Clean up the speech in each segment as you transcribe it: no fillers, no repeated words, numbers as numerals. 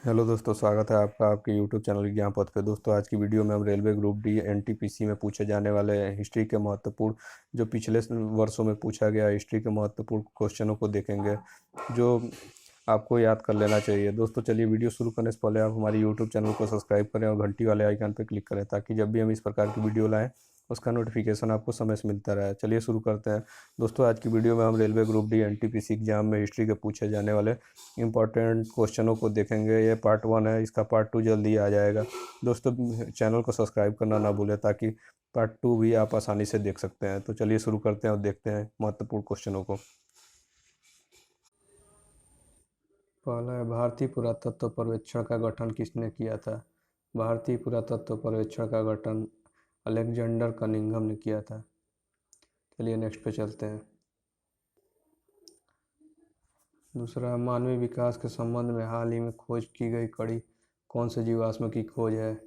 Hello दोस्तों, स्वागत है आपका आपके यूट्यूब चैनल विज्ञान पथ पे। दोस्तों, आज की वीडियो में हम रेलवे ग्रुप डी एनटीपीसी में पूछे जाने वाले हिस्ट्री के महत्वपूर्ण जो पिछले वर्षों में पूछा गया हिस्ट्री के महत्वपूर्ण क्वेश्चनों को देखेंगे, जो आपको याद कर लेना चाहिए। दोस्तों, चलिए वीडियो शुरू करने से पहले आप हमारे यूट्यूब चैनल को सब्सक्राइब करें और घंटी वाले आइकन पर क्लिक करें, ताकि जब भी हम इस प्रकार की वीडियो लाएँ उसका नोटिफिकेशन आपको समय से मिलता रहे। चलिए शुरू करते हैं। दोस्तों, आज की वीडियो में हम railway group D NTPC exam में हिस्ट्री के पूछे जाने वाले इंपॉर्टेंट क्वेश्चनों को देखेंगे। ये पार्ट 1 है, इसका पार्ट 2 जल्दी ही आ जाएगा। दोस्तों, चैनल को सब्सक्राइब करना ना भूलें, ताकि पार्ट 2 भी आप आसानी से देख सकते हैं। तो चलिए शुरू करते हैं और देखते हैं महत्वपूर्ण क्वेश्चनों को। पहला है, भारतीय पुरातत्व सर्वेक्षण का गठन किसने किया था? भारतीय पुरातत्व सर्वेक्षण का गठन अलेक्जेंडर कनिंघम ने किया था। चलिए नेक्स्ट पे चलते हैं। दूसरा, मानवीय विकास के संबंध में हाल ही में खोज की गई कड़ी कौन से जीवाश्म की खोज है?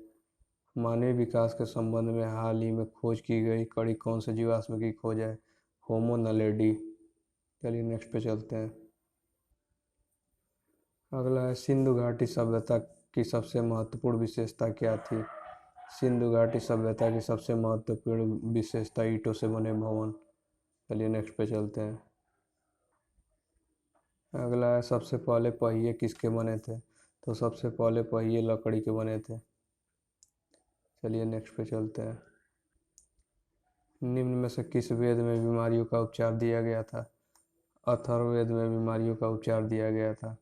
मानवीय विकास के संबंध में हाल ही में खोज की गई कड़ी कौन से जीवाश्म की खोज है? होमो नलेडी। चलिए नेक्स्ट पे चलते हैं। अगला है, सिंधु घाटी सभ्यता की सबसे महत्वपूर्ण विशेषता क्या थी? सिंधु घाटी सभ्यता की सबसे महत्वपूर्ण विशेषता ईंटों से बने भवन। चलिए नेक्स्ट पे चलते हैं। अगला है, सबसे पहले पहिए किसके बने थे? तो सबसे पहले पहिए लकड़ी के बने थे। चलिए नेक्स्ट पे चलते हैं। निम्न में से किस वेद में बीमारियों का उपचार दिया गया था? अथर्ववेद में बीमारियों का उपचार दिया गया था।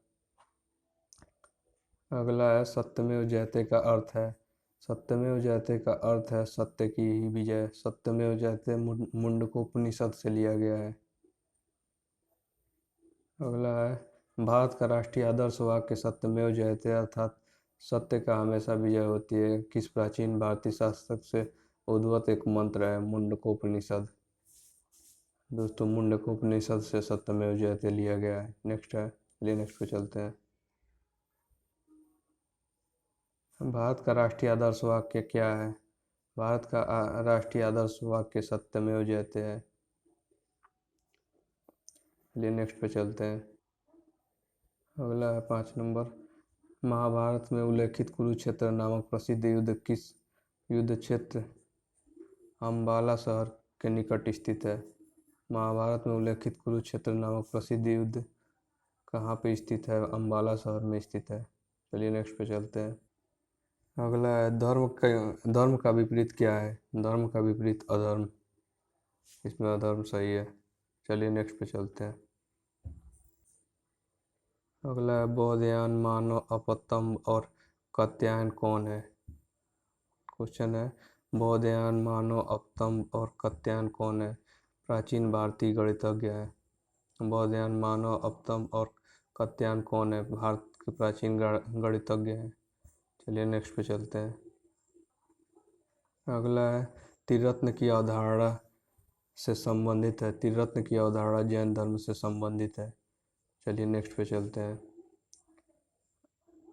अगला है, सत्यमेव जयते का अर्थ है? सत्यमेव जयते का अर्थ है सत्य की ही विजय। सत्यमेव जयते मुंडकोपनिषद से लिया गया है। अगला है, भारत का राष्ट्रीय आदर्श वाक्य सत्यमेव जयते अर्थात सत्य का हमेशा विजय होती है किस प्राचीन भारतीय शास्त्र से उद्भूत एक मंत्र है? मुंडकोपनिषद। दोस्तों, मुंडकोपनिषद से सत्यमेव जयते लिया गया है। नेक्स्ट है, चलिए नेक्स्ट पे चलते हैं। भारत का राष्ट्रीय आदर्श वाक्य क्या है? भारत का राष्ट्रीय आदर्श वाक्य सत्यमेव जयते है। चलिए नेक्स्ट पे चलते हैं। अगला है 5 नंबर, महाभारत में उल्लेखित कुरुक्षेत्र नामक प्रसिद्ध युद्ध किस युद्ध क्षेत्र अम्बाला शहर के निकट स्थित है? महाभारत में उल्लेखित कुरुक्षेत्र नामक प्रसिद्ध युद्ध कहाँ पे स्थित है? अम्बाला शहर में स्थित है। चलिए नेक्स्ट पे चलते हैं। अगला है, धर्म का विपरीत क्या है? धर्म का विपरीत अधर्म। इसमें अधर्म सही है। चलिए नेक्स्ट पे चलते हैं। अगला है, बौधायन, मानव अपतंब और कात्यायन कौन है? क्वेश्चन है, बौधायन, मानव अपतंब और कात्यायन कौन है? प्राचीन भारतीय गणितज्ञ है। बौधायन, मानव अपतंब और कात्यायन कौन है? भारत के प्राचीन गणितज्ञ हैं। चलिए नेक्स्ट पे चलते हैं। अगला है, त्रिरत्न की अवधारणा से संबंधित है। त्रिरत्न की अवधारणा जैन धर्म से संबंधित है। चलिए नेक्स्ट पे चलते हैं।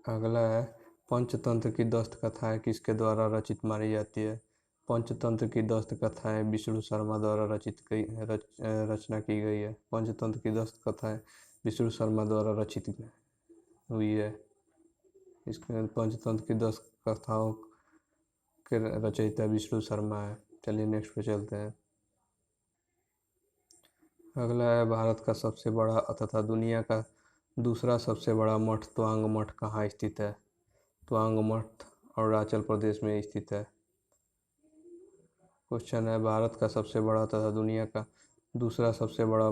अगला है, पंचतंत्र की दस्त कथाएं किसके द्वारा रचित मानी जाती है? पंचतंत्र की दस्त कथाएं विष्णु शर्मा द्वारा रचना की गई है। पंचतंत्र की दस्त कथाएं विष्णु शर्मा द्वारा रचित हुई है। इसके पंचतंत्र की दस्त कथाओं के रचयिता विष्णु शर्मा है। चलिए नेक्स्ट पे चलते हैं। अगला है, भारत का सबसे बड़ा तथा दुनिया का दूसरा सबसे बड़ा मठ त्वांग मठ कहाँ स्थित है? त्वांग मठ अरुणाचल प्रदेश में स्थित है। क्वेश्चन है, भारत का सबसे बड़ा तथा दुनिया का दूसरा सबसे बड़ा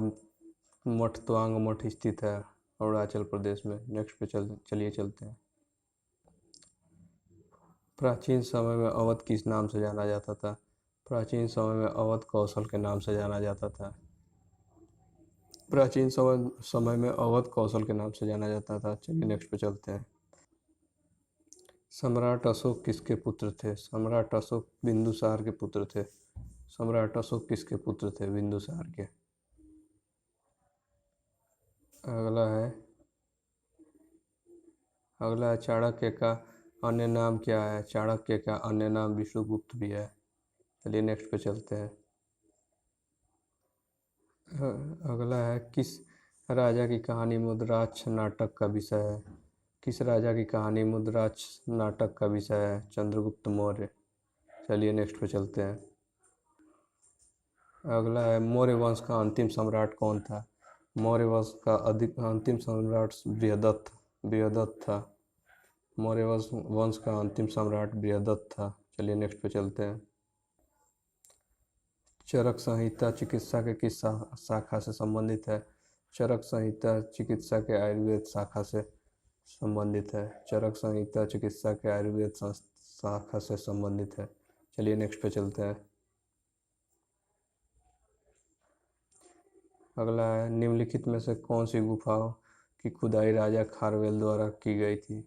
मठ त्वांग मठ स्थित है अरुणाचल प्रदेश में। नेक्स्ट पे चलिए चलते हैं। प्राचीन समय में अवध किस नाम से जाना जाता था? प्राचीन समय में अवध कौशल के नाम से जाना जाता था। प्राचीन समय में अवध कौशल के नाम से जाना जाता था। चलिए नेक्स्ट पे चलते हैं। सम्राट अशोक किसके पुत्र थे? सम्राट अशोक बिंदुसार के पुत्र थे। सम्राट अशोक किसके पुत्र थे? बिंदुसार के। अगला है, चाणक्य का अन्य नाम क्या है? चाणक्य का अन्य नाम विष्णुगुप्त भी है। चलिए नेक्स्ट पे चलते हैं। अगला है, किस राजा की कहानी मुद्राक्ष नाटक का विषय है? किस राजा की कहानी मुद्राज नाटक का विषय है? चंद्रगुप्त मौर्य। चलिए नेक्स्ट पे चलते हैं। अगला है मौर्य वंश का अंतिम सम्राट कौन था? मौर्य वंश का अंतिम सम्राट बृहदत्त था। मौर्य वंश का अंतिम सम्राट बृहदत्त था। चलिए नेक्स्ट पे चलते हैं। चरक संहिता चिकित्सा के किस शाखा से संबंधित है? चरक संहिता चिकित्सा के आयुर्वेद शाखा से संबंधित है। चरक संहिता चिकित्सा के आयुर्वेद शाखा से संबंधित है। चलिए नेक्स्ट पे चलते हैं। अगला है निम्नलिखित में से कौन सी गुफाओं की खुदाई राजा खारवेल द्वारा की गई थी?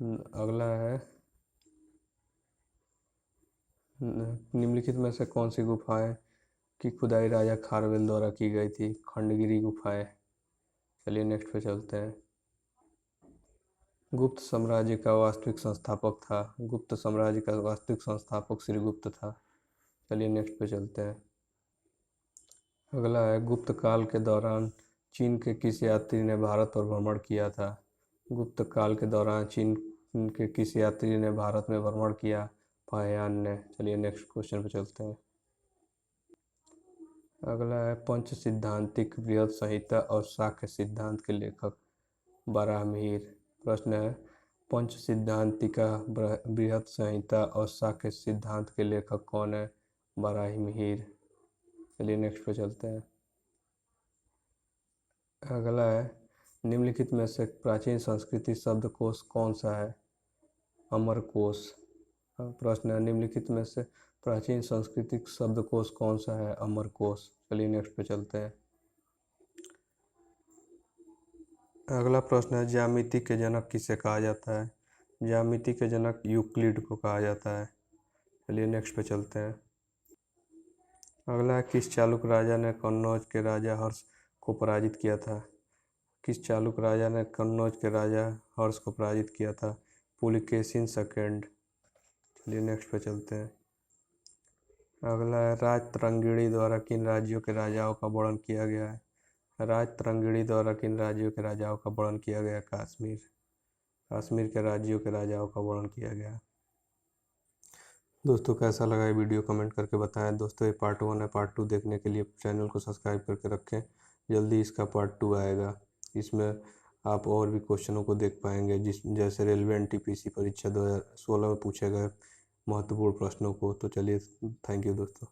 अगला है निम्नलिखित में से कौन सी गुफाएं की खुदाई राजा खारवेल द्वारा की गई थी? खंडगिरी गुफाएं। चलिए नेक्स्ट पे चलते हैं। गुप्त साम्राज्य का वास्तविक संस्थापक था। गुप्त साम्राज्य का वास्तविक संस्थापक श्रीगुप्त था। चलिए नेक्स्ट पे चलते हैं। अगला है गुप्त काल के दौरान चीन के किस यात्री ने भारत पर भ्रमण किया था? गुप्त काल के दौरान चीन के किस यात्री ने भारत में भ्रमण किया? फाहियान ने। चलिए नेक्स्ट क्वेश्चन पे चलते हैं। अगला है पंच सिद्धांतिक बृहद संहिता और शाक्य सिद्धांत के लेखक? बाराहमीर। प्रश्न है पंच सिद्धांतिका बृहद संहिता और शाक्य सिद्धांत के लेखक कौन है? बाराहमीर। चलिए नेक्स्ट पे चलते हैं। अगला है निम्नलिखित में से प्राचीन संस्कृति शब्दकोश कौन सा है? अमरकोश। प्रश्न है निम्नलिखित में से प्राचीन सांस्कृतिक शब्दकोश कौन सा है? अमरकोश। चलिए नेक्स्ट पे चलते हैं। अगला प्रश्न है ज्यामिति के जनक किसे कहा जाता है? ज्यामिति के जनक यूक्लिड को कहा जाता है। चलिए नेक्स्ट पे चलते हैं। अगला है किस चालुक्य राजा ने कन्नौज के राजा हर्ष को पराजित किया था? किस चालुक्य राजा ने कन्नौज के राजा हर्ष को पराजित किया था? पुलिकेशिन सेकेंड। चलिए नेक्स्ट पे चलते हैं। अगला है राजतरंगिणी द्वारा किन राज्यों के राजाओं का वर्णन किया गया है? राजतरंगिणी द्वारा किन राज्यों के राजाओं का वर्णन किया गया? कश्मीर। कश्मीर के राज्यों के राजाओं का वर्णन किया गया। दोस्तों कैसा लगा ये वीडियो कमेंट करके बताएं। दोस्तों ये पार्ट 1 है। पार्ट 2 देखने के लिए चैनल को सब्सक्राइब करके रखें। जल्दी इसका पार्ट 2 आएगा। इसमें आप और भी क्वेश्चनों को देख पाएंगे जैसे रेलवे NTPC परीक्षा 2016 में पूछे गए महत्वपूर्ण प्रश्नों को। तो चलिए थैंक यू दोस्तों।